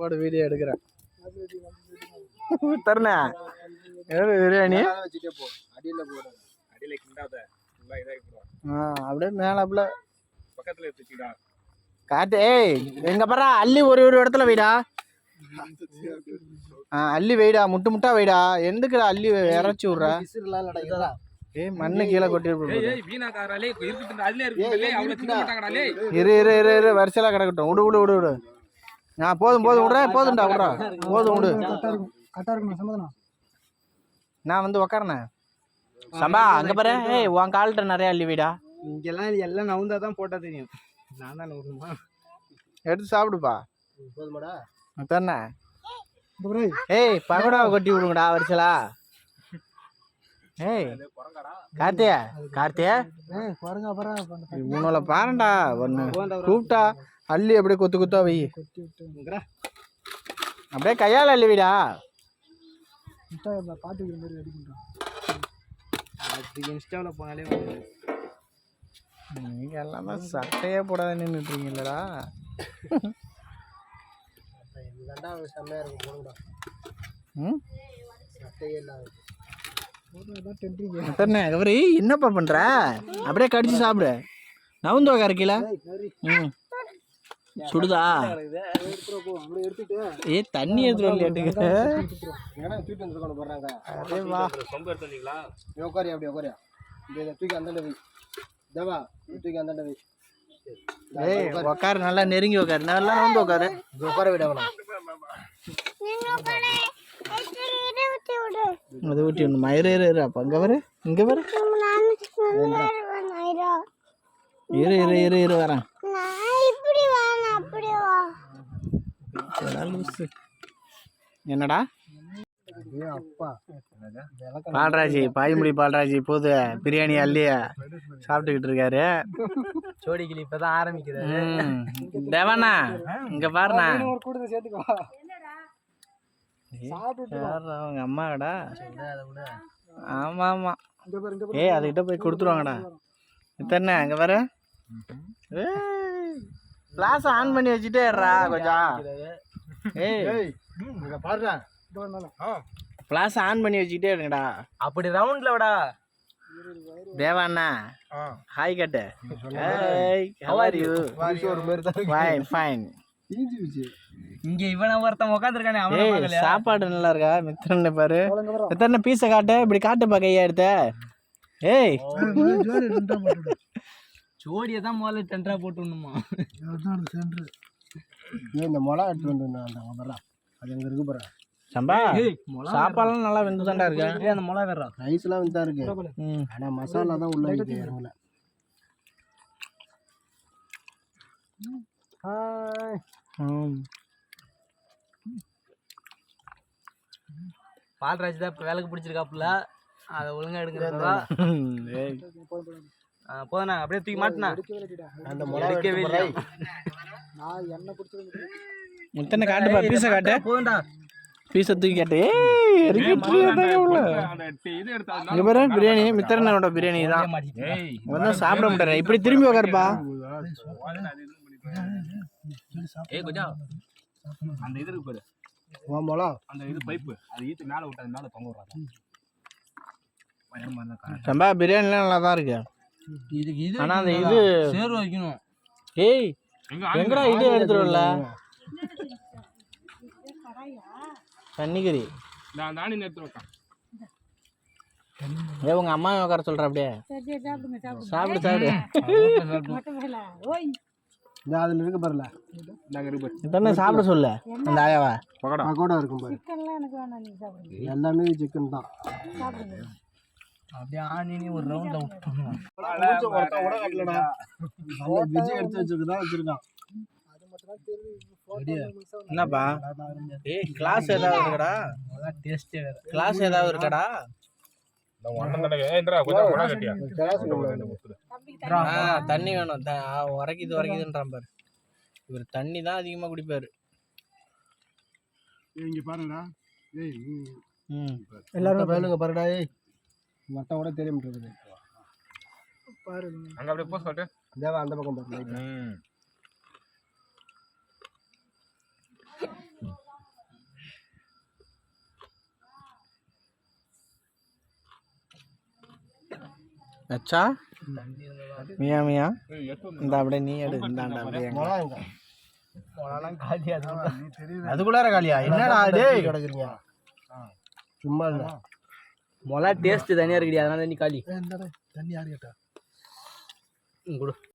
சாப்பாடு வீடியோ எடுக்கிறேன். தரணா பிரியாணி அப்படியே மேல அப்படியே காட்டு. ஏய் எங்க பாரா அள்ளி ஒரு இடத்துல வைடா. அள்ளி வைடா, முட்டு முட்டா வைடா. எந்துக்குடா அள்ளி இறச்சி விட்ற? ஏய் மண்ணு கீழே கொட்டி இரு இரு இரு இரு வரிசையெல்லாம் கிடக்கட்டும். விடு விடு விடு விடு. போதும் போதும் விட்ற. போதும்டா விட்றா. போதும் விடு. நான் வந்து உக்காரணேன். சம்பா அங்க பாரு. ஏய் உன் கால்கிட்ட நிறைய அள்ளி வைடா. இங்கெல்லாம் எல்லாம் நவுந்தா தான் போட்டா தெரியும். நான் தான் நவுணுமா? எடுத்து சாப்பிடுப்பா. தரணா ஏய் பகடாவை கொட்டி விடுங்கடா வரிசலா. ஏய் கார்த்தியா கார்த்தியா உன்னோட பாருண்டா. ஒன்று கூப்பிட்டா அள்ளி அப்படியே கொத்து கொத்தா வை. அப்படியே கையால் அள்ளி வைடா. இன்ஸ்டாவில் போனாலே நீங்கள் எல்லாமே சட்டையே போடாத நின்றுட்டுருக்கீங்களா? என்னப்பா பண்ற? அப்படியே கடிச்சு சாப்பிடு. நவுந்து உக்கார. சுடுதா? ஏ தண்ணி எடுத்துட்டு உக்காரு. நல்லா நெருங்கி உக்காரு. நல்லா வந்து உக்காரு. உட்கார விட அது ஊட்டி ஒன்று மயிறு அப்ப அங்க வரு. இங்க வரு. இரு இரு இரு இரு வரேன். என்னடா பால்ராஜி பாய்மொழி பால்ராஜி போது பிரியாணி அள்ளிய சாப்பிட்டுக்கிட்டு இருக்காரு. சோடிக்கிளி இப்பதான் ஆரம்பிக்கிறாரு. தேவானா இங்க பாருண்ணா. அவங்க அம்மாடா. ஆமா ஆமா. ஏய் அதுகிட்ட போய் கொடுத்துருவாங்கடா. இத்தனை அங்க வர கிளாஸ் ஆன் பண்ணி வச்சுட்டே இருறா கொஞ்சம். ஏய் பாருடா ஃப்ளாஷ் ஆன் பண்ணி வச்சுக்கிட்டே இருங்கடா. அப்படி ரவுண்ட்ல விடா. தேவாண்ணா ஹாய் கட்டு. How are you? Fine fine. இங்க இவன ஒருத்தன் உட்காந்துருக்கானே அவன பார்க்கலையா? சாப்பாடு நல்லா இருக்கா? மித்திரனை பாரு. மித்திரனை பீஸை காட்டு. இப்படி காட்டுப்பா கையை எடுத்த. ஏய் ஜோடியை தான் முதல்ல டென்டரா போட்டுணுமா? இந்த மொளகா எடுத்து வந்து அது எங்க இருக்கு பாரு. சம்பா சாப்பாடுலாம் நல்லா வெந்து தாண்டா இருக்கு. அந்த மிளகா வேற ரைஸ்லாம் வெந்தா இருக்கு. ஆனா மசாலா தான் உள்ள இருக்கு. இறங்கல. பால்ராஜ் தான் இப்போ வேலைக்கு பிடிச்சிருக்காப்புல. அதை ஒழுங்கா எடுக்கிறதா போதுண்ணா. அப்படியே தூக்கி மாட்டினா அந்த எடுக்கவே இல்லை. முத்தனை காட்டுப்பா. பீஸை காட்டு. போதுண்டா. பீஸை தூக்கி காட்டு. பிரியாணி மித்திரனோட பிரியாணி தான் வந்து சாப்பிட மாட்டேன். இப்படி திரும்பி உக்காருப்பா. அந்த இது இருக்கு பாரு. அந்த இது பைப்பு அது ஈத்து மேல விட்டு மேல தொங்க விடுறாங்க. சம்பா பிரியாணிலாம் நல்லா தான் இருக்கு. ஆனா அந்த இது சேர் வைக்கணும். ஏய் எங்கடா இது எடுத்துருவல தண்ணிக்கறி நானே எடுத்துருக்கேன். ஏ உங்க அம்மா உட்கார சொல்ற. அப்படியே சாப்பிடு சாப்பிடு. அதுல இருக்கு பாருல. இத்தனை சாப்பிட சொல்ல அந்த ஆயாவா. பக்கோடா இருக்கும் பாரு. எல்லாமே சிக்கன் தான். அப்படியே ஆனி ஒரு ரவுண்ட்ல விட்டுறணும். விஜய் எடுத்து வச்சிருக்கா வச்சிருக்கான். என்னப்பா ஏய் கிளாஸ் ஏதாவது இருக்கடா? டேஸ்டே வேற. கிளாஸ் ஏதாவது இருக்கடா? தண்ணி வேணும். உரைக்குதுன்றான் பாரு. இவர் தண்ணி தான் அதிகமா குடிப்பாரு. இங்க பாருடா. எல்லாரும் வேலுங்க பாருடா. ஏய் மட்ட கூட தெரிய மாட்டேங்குது பாரு. அங்க அப்படியே போஸ் காட்டு. தேவா அந்த பக்கம் பாரு. அச்சா மியா மியா இந்த அப்படியே நீ எடு இந்தாண்டா அப்படியே அதுக்குள்ளார காலியா என்னடா டேய் கிடக்குறீங்க சும்மா இல்லை மொளா டேஸ்ட் தனியா இருக்குடி அதனால நீ காலி தண்ணி யாரு கேட்டா கொடு